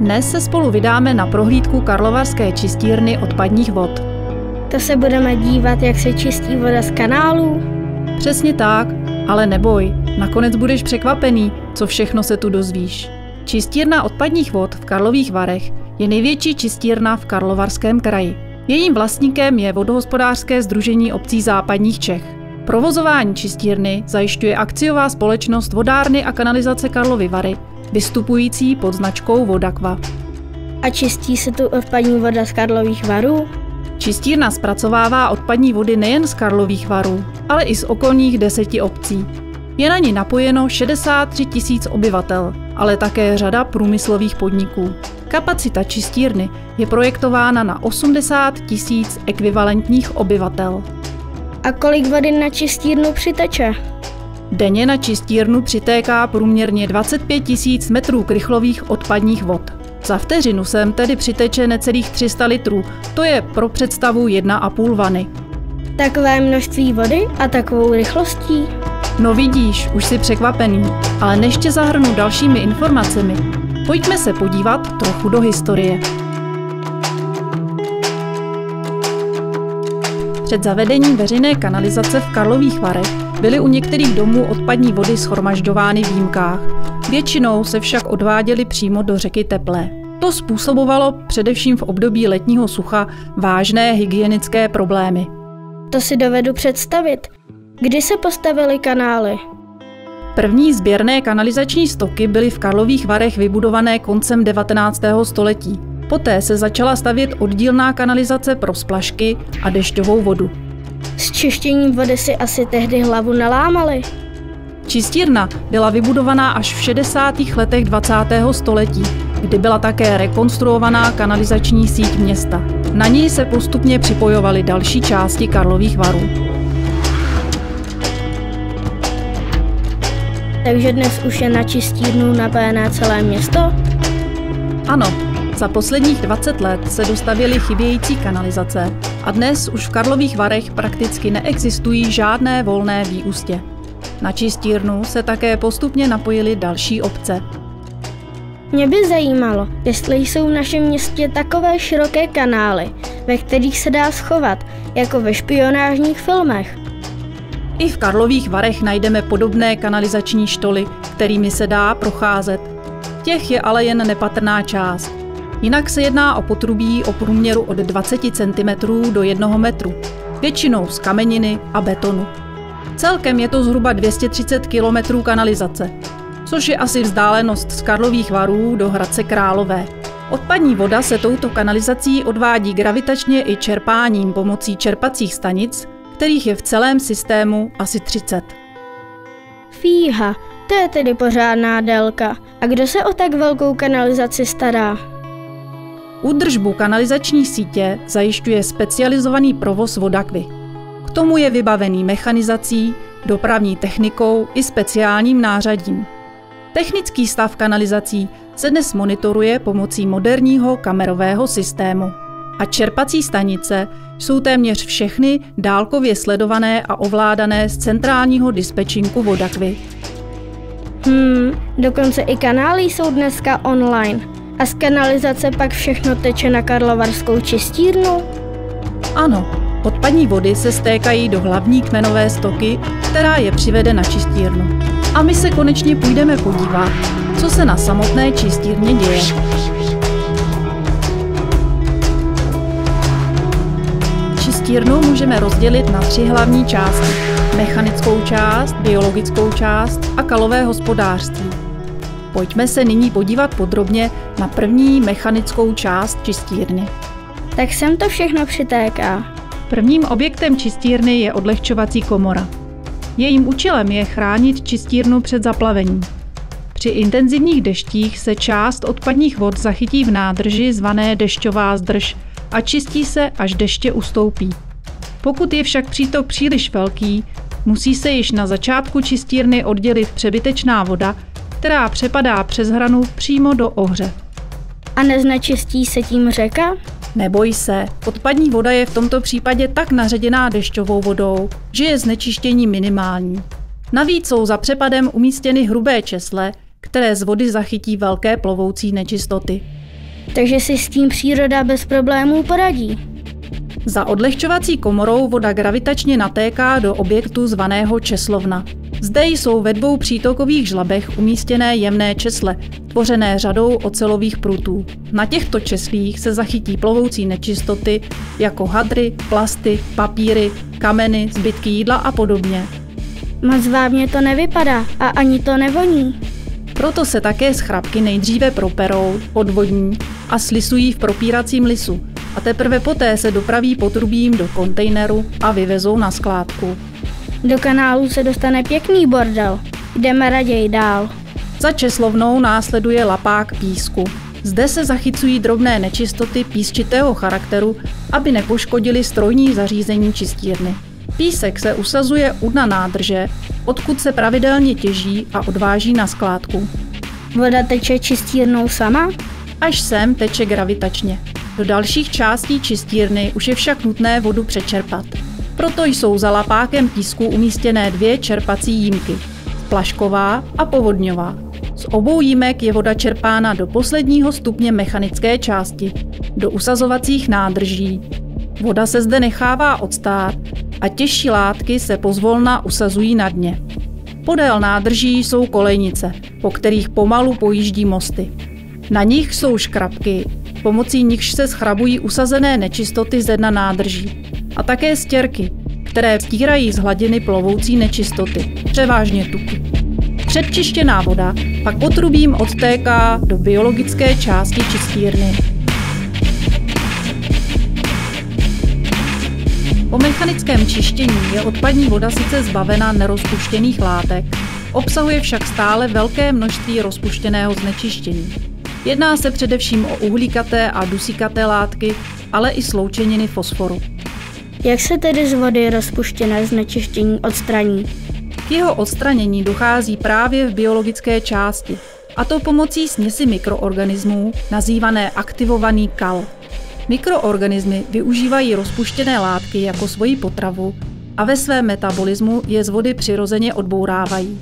Dnes se spolu vydáme na prohlídku Karlovarské čistírny odpadních vod. To se budeme dívat, jak se čistí voda z kanálů? Přesně tak, ale neboj, nakonec budeš překvapený, co všechno se tu dozvíš. Čistírna odpadních vod v Karlových Varech je největší čistírna v Karlovarském kraji. Jejím vlastníkem je Vodohospodářské sdružení obcí západních Čech. Provozování čistírny zajišťuje akciová společnost Vodárny a kanalizace Karlovy Vary, vystupující pod značkou Vodaqua. A čistí se tu odpadní voda z Karlových Varů? Čistírna zpracovává odpadní vody nejen z Karlových Varů, ale i z okolních 10 obcí. Je na ní napojeno 63 000 obyvatel, ale také řada průmyslových podniků. Kapacita čistírny je projektována na 80 000 ekvivalentních obyvatel. A kolik vody na čistírnu přiteče? Denně na čistírnu přitéká průměrně 25 000 metrů krychlových odpadních vod. Za vteřinu sem tedy přiteče necelých 300 litrů, to je pro představu 1,5 vany. Takové množství vody a takovou rychlostí? No vidíš, už jsi překvapený, ale než tě zahrnu dalšími informacemi, pojďme se podívat trochu do historie. Před zavedením veřejné kanalizace v Karlových Varech byly u některých domů odpadní vody shromažďovány v jímkách. Většinou se však odváděly přímo do řeky Teplé. To způsobovalo především v období letního sucha vážné hygienické problémy. To si dovedu představit. Kdy se postavily kanály? První sběrné kanalizační stoky byly v Karlových Varech vybudované koncem 19. století. Poté se začala stavět oddílná kanalizace pro splašky a dešťovou vodu. S čištěním vody si asi tehdy hlavu nalámali. Čistírna byla vybudovaná až v 60. letech 20. století, kdy byla také rekonstruovaná kanalizační síť města. Na ní se postupně připojovaly další části Karlových Varů. Takže dnes už je na čistírnu napojené celé město? Ano, za posledních 20 let se dostavěly chybějící kanalizace a dnes už v Karlových Varech prakticky neexistují žádné volné výustě. Na čistírnu se také postupně napojily další obce. Mě by zajímalo, jestli jsou v našem městě takové široké kanály, ve kterých se dá schovat, jako ve špionážních filmech. I v Karlových Varech najdeme podobné kanalizační štoly, kterými se dá procházet. Těch je ale jen nepatrná část. Jinak se jedná o potrubí o průměru od 20 cm do 1 metru, většinou z kameniny a betonu. Celkem je to zhruba 230 km kanalizace, což je asi vzdálenost z Karlových Varů do Hradce Králové. Odpadní voda se touto kanalizací odvádí gravitačně i čerpáním pomocí čerpacích stanic, kterých je v celém systému asi 30. Fíha, to je tedy pořádná délka. A kdo se o tak velkou kanalizaci stará? Údržbu kanalizační sítě zajišťuje specializovaný provoz Vodaquy. K tomu je vybavený mechanizací, dopravní technikou i speciálním nářadím. Technický stav kanalizací se dnes monitoruje pomocí moderního kamerového systému. A čerpací stanice jsou téměř všechny dálkově sledované a ovládané z centrálního dispečinku Vodaqvy. Dokonce i kanály jsou dneska online. A z kanalizace pak všechno teče na karlovarskou čistírnu? Ano, odpadní vody se stékají do hlavní kmenové stoky, která je přivede na čistírnu. A my se konečně půjdeme podívat, co se na samotné čistírně děje. Čistírnu můžeme rozdělit na 3 hlavní části. Mechanickou část, biologickou část a kalové hospodářství. Pojďme se nyní podívat podrobně na první mechanickou část čistírny. Tak sem to všechno přitéká. Prvním objektem čistírny je odlehčovací komora. Jejím účelem je chránit čistírnu před zaplavením. Při intenzivních deštích se část odpadních vod zachytí v nádrži zvané dešťová zdrž a čistí se, až deště ustoupí. Pokud je však přítok příliš velký, musí se již na začátku čistírny oddělit přebytečná voda, která přepadá přes hranu přímo do ohře. A neznečistí se tím řeka? Neboj se, odpadní voda je v tomto případě tak naředěná dešťovou vodou, že je znečištění minimální. Navíc jsou za přepadem umístěny hrubé česle, které z vody zachytí velké plovoucí nečistoty. Takže si s tím příroda bez problémů poradí. Za odlehčovací komorou voda gravitačně natéká do objektu zvaného česlovna. Zde jsou ve 2 přítokových žlabech umístěné jemné česle, tvořené řadou ocelových prutů. Na těchto česlích se zachytí plovoucí nečistoty jako hadry, plasty, papíry, kameny, zbytky jídla a podobně. Moc vábně to nevypadá a ani to nevoní. Proto se také schrapky nejdříve properou, odvodní a slisují v propíracím lisu a teprve poté se dopraví potrubím do kontejneru a vyvezou na skládku. Do kanálu se dostane pěkný bordel. Jdeme raději dál. Za česlovnou následuje lapák písku. Zde se zachycují drobné nečistoty písčitého charakteru, aby nepoškodily strojní zařízení čistírny. Písek se usazuje u dna nádrže, odkud se pravidelně těží a odváží na skládku. Voda teče čistírnou sama? Až sem teče gravitačně. Do dalších částí čistírny už je však nutné vodu přečerpat. Proto jsou za lapákem písku umístěné 2 čerpací jímky, splašková a povodňová. Z obou jímek je voda čerpána do posledního stupně mechanické části, do usazovacích nádrží. Voda se zde nechává odstát a těžší látky se pozvolna usazují na dně. Podél nádrží jsou kolejnice, po kterých pomalu pojíždí mosty. Na nich jsou škrabky, pomocí nichž se schrabují usazené nečistoty ze dna nádrží. A také stěrky, které stírají z hladiny plovoucí nečistoty, převážně tuky. Předčištěná voda pak potrubím odtéká do biologické části čistírny. Po mechanickém čištění je odpadní voda sice zbavena nerozpuštěných látek, obsahuje však stále velké množství rozpuštěného znečištění. Jedná se především o uhlíkaté a dusíkaté látky, ale i sloučeniny fosforu. Jak se tedy z vody rozpuštěné znečištění odstraní? K jeho odstranění dochází právě v biologické části, a to pomocí směsi mikroorganismů, nazývané aktivovaný kal. Mikroorganismy využívají rozpuštěné látky jako svoji potravu a ve svém metabolismu je z vody přirozeně odbourávají.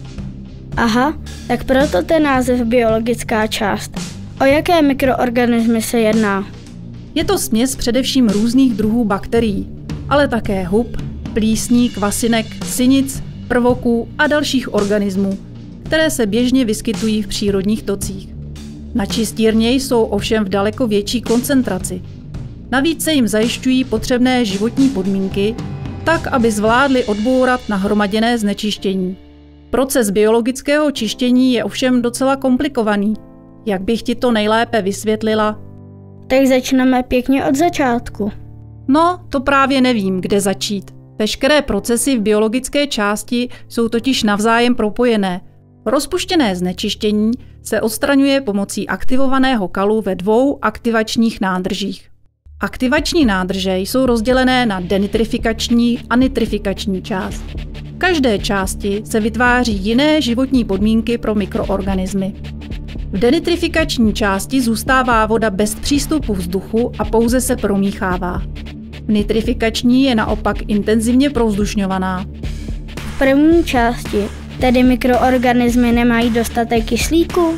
Aha, tak proto ten název biologická část. O jaké mikroorganismy se jedná? Je to směs především různých druhů bakterií, ale také hub, plísní, kvasinek, sinic, prvoků a dalších organismů, které se běžně vyskytují v přírodních tocích. Na čistírně jsou ovšem v daleko větší koncentraci. Navíc se jim zajišťují potřebné životní podmínky, tak, aby zvládli odbourat nahromaděné znečištění. Proces biologického čištění je ovšem docela komplikovaný. Jak bych ti to nejlépe vysvětlila? Tak začneme pěkně od začátku. No, to právě nevím, kde začít. Veškeré procesy v biologické části jsou totiž navzájem propojené. Rozpuštěné znečištění se odstraňuje pomocí aktivovaného kalu ve 2 aktivačních nádržích. Aktivační nádrže jsou rozdělené na denitrifikační a nitrifikační část. V každé části se vytváří jiné životní podmínky pro mikroorganismy. V denitrifikační části zůstává voda bez přístupu vzduchu a pouze se promíchává. V nitrifikační je naopak intenzivně provzdušňovaná. V první části tedy mikroorganismy nemají dostatek kyslíku?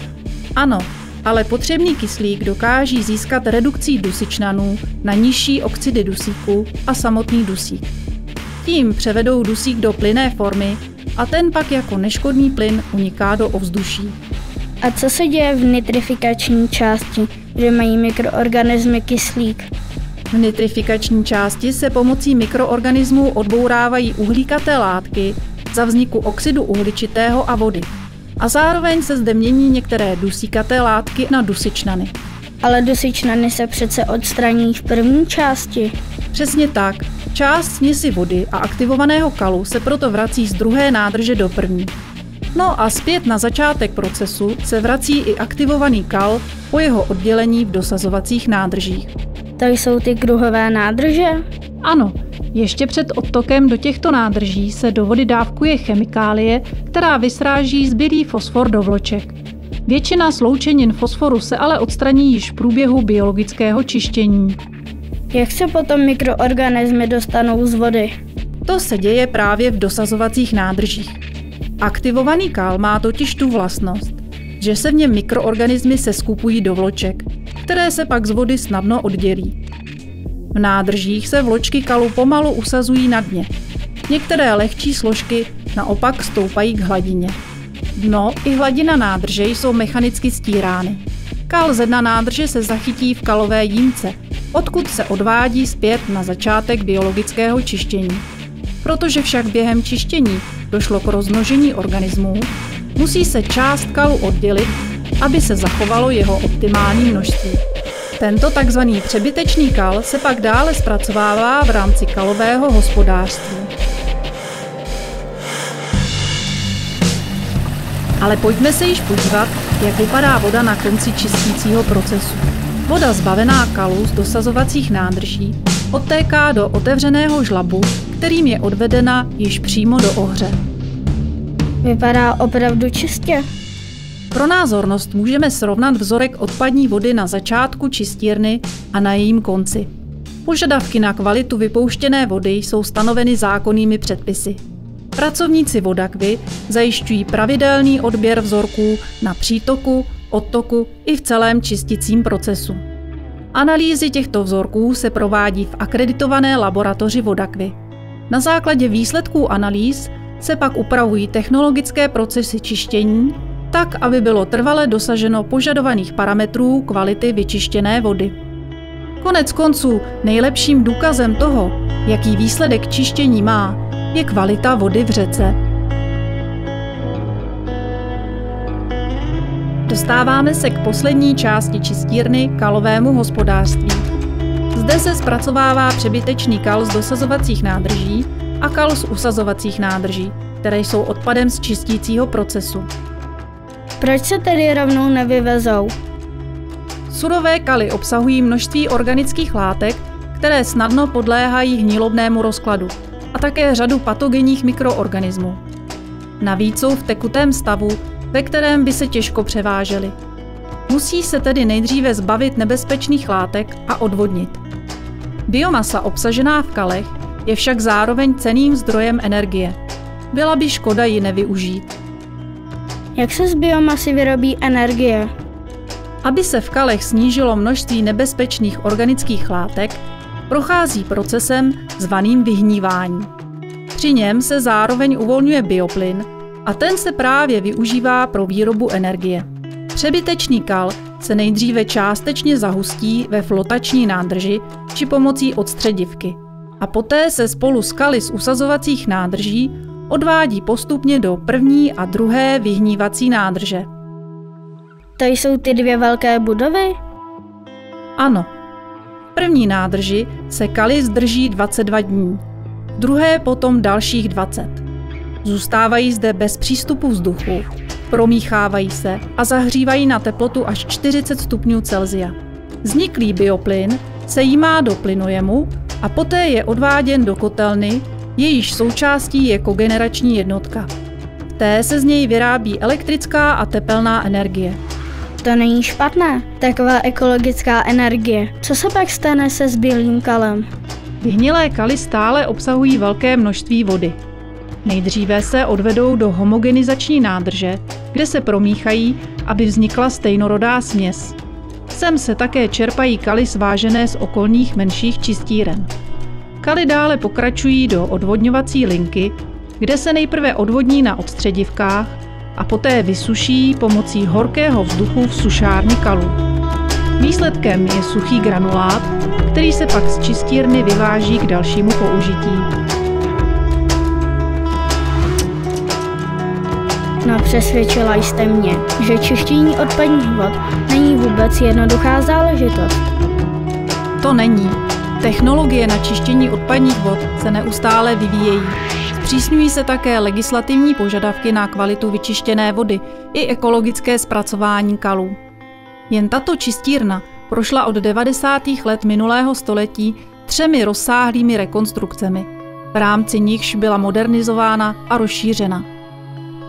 Ano, ale potřebný kyslík dokáží získat redukcí dusičnanů na nižší oxidy dusíku a samotný dusík. Tím převedou dusík do plynné formy a ten pak jako neškodný plyn uniká do ovzduší. A co se děje v nitrifikační části, kde mají mikroorganismy kyslík? V nitrifikační části se pomocí mikroorganismů odbourávají uhlíkaté látky za vzniku oxidu uhličitého a vody. A zároveň se zde mění některé dusíkaté látky na dusičnany. Ale dusičnany se přece odstraní v první části. Přesně tak. Část směsi vody a aktivovaného kalu se proto vrací z druhé nádrže do první. No a zpět na začátek procesu se vrací i aktivovaný kal po jeho oddělení v dosazovacích nádržích. To jsou ty kruhové nádrže? Ano, ještě před odtokem do těchto nádrží se do vody dávkuje chemikálie, která vysráží zbylý fosfor do vloček. Většina sloučenin fosforu se ale odstraní již v průběhu biologického čištění. Jak se potom mikroorganismy dostanou z vody? To se děje právě v dosazovacích nádržích. Aktivovaný kal má totiž tu vlastnost, že se v něm mikroorganismy seskupují do vloček, které se pak z vody snadno oddělí. V nádržích se vločky kalu pomalu usazují na dně. Některé lehčí složky naopak stoupají k hladině. Dno i hladina nádrže jsou mechanicky stírány. Kal ze dna nádrže se zachytí v kalové jímce, odkud se odvádí zpět na začátek biologického čištění. Protože však během čištění došlo k rozmnožení organismů, musí se část kalu oddělit, aby se zachovalo jeho optimální množství. Tento takzvaný přebytečný kal se pak dále zpracovává v rámci kalového hospodářství. Ale pojďme se již podívat, jak vypadá voda na konci čistícího procesu. Voda zbavená kalu z dosazovacích nádrží odtéká do otevřeného žlabu, kterým je odvedena již přímo do ohře. Vypadá opravdu čistě. Pro názornost můžeme srovnat vzorek odpadní vody na začátku čistírny a na jejím konci. Požadavky na kvalitu vypouštěné vody jsou stanoveny zákonnými předpisy. Pracovníci Vodakvy zajišťují pravidelný odběr vzorků na přítoku, odtoku i v celém čisticím procesu. Analýzy těchto vzorků se provádí v akreditované laboratoři Vodakvy. Na základě výsledků analýz se pak upravují technologické procesy čištění, tak, aby bylo trvale dosaženo požadovaných parametrů kvality vyčištěné vody. Konec konců nejlepším důkazem toho, jaký výsledek čištění má, je kvalita vody v řece. Dostáváme se k poslední části čistírny, kalovému hospodářství. Zde se zpracovává přebytečný kal z dosazovacích nádrží a kal z usazovacích nádrží, které jsou odpadem z čistícího procesu. Proč se tedy rovnou nevyvezou? Surové kaly obsahují množství organických látek, které snadno podléhají hnilobnému rozkladu, a také řadu patogenních mikroorganismů. Navíc jsou v tekutém stavu, ve kterém by se těžko převážely. Musí se tedy nejdříve zbavit nebezpečných látek a odvodnit. Biomasa obsažená v kalech je však zároveň cenným zdrojem energie. Byla by škoda ji nevyužít. Jak se z biomasy vyrobí energie? Aby se v kalech snížilo množství nebezpečných organických látek, prochází procesem zvaným vyhnívání. Při něm se zároveň uvolňuje bioplyn a ten se právě využívá pro výrobu energie. Přebytečný kal se nejdříve částečně zahustí ve flotační nádrži či pomocí odstředivky a poté se spolu s kaly z usazovacích nádrží odvádí postupně do první a druhé vyhnívací nádrže. To jsou ty dvě velké budovy? Ano. V první nádrži se kaly zdrží 22 dní, v druhé potom dalších 20. Zůstávají zde bez přístupu vzduchu, promíchávají se a zahřívají na teplotu až 40 stupňů Celsia. Vzniklý bioplyn se jímá do plynojemu a poté je odváděn do kotelny, jejíž součástí je kogenerační jednotka. V té se z něj vyrábí elektrická a tepelná energie. To není špatné, taková ekologická energie. Co se pak stane se zbylým kalem? Vyhnilé kaly stále obsahují velké množství vody. Nejdříve se odvedou do homogenizační nádrže, kde se promíchají, aby vznikla stejnorodá směs. Sem se také čerpají kaly svážené z okolních menších čistíren. Kaly dále pokračují do odvodňovací linky, kde se nejprve odvodní na odstředivkách a poté vysuší pomocí horkého vzduchu v sušárně kalů. Výsledkem je suchý granulát, který se pak z čistírny vyváží k dalšímu použití. No, přesvědčila jste mě, že čištění odpadních vod není vůbec jednoduchá záležitost. To není. Technologie na čištění odpadních vod se neustále vyvíjejí. Zpřísňují se také legislativní požadavky na kvalitu vyčištěné vody i ekologické zpracování kalů. Jen tato čistírna prošla od 90. let minulého století 3 rozsáhlými rekonstrukcemi, v rámci nichž byla modernizována a rozšířena.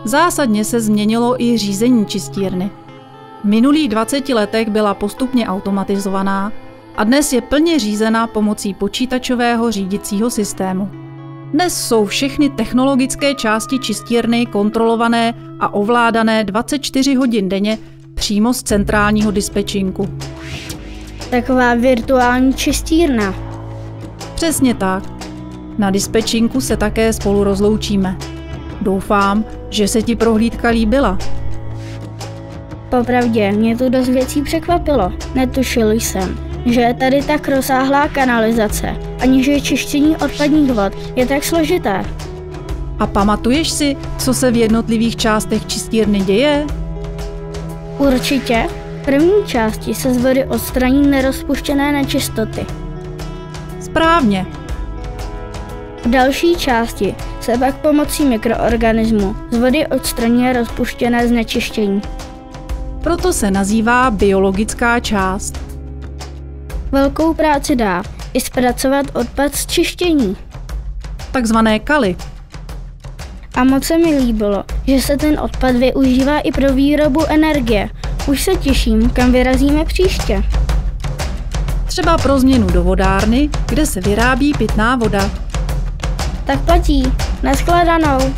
Zásadně se změnilo i řízení čistírny. V minulých 20 letech byla postupně automatizovaná a dnes je plně řízena pomocí počítačového řídicího systému. Dnes jsou všechny technologické části čistírny kontrolované a ovládané 24 hodin denně přímo z centrálního dispečinku. Taková virtuální čistírna. Přesně tak. Na dispečinku se také spolu rozloučíme. Doufám, že se ti prohlídka líbila. Popravdě, mě tu dost věcí překvapilo. Netušil jsem, že je tady tak rozsáhlá kanalizace, ani že čištění odpadních vod je tak složité. A pamatuješ si, co se v jednotlivých částech čistírny děje? Určitě. V první části se z vody odstraní nerozpuštěné nečistoty. Správně. V další části se pak pomocí mikroorganismů z vody odstraňuje rozpuštěné znečištění. Proto se nazývá biologická část. Velkou práci dá i zpracovat odpad z čištění. Takzvané kaly. A moc se mi líbilo, že se ten odpad využívá i pro výrobu energie. Už se těším, kam vyrazíme příště. Třeba pro změnu do vodárny, kde se vyrábí pitná voda. Tak platí. Nashledanou.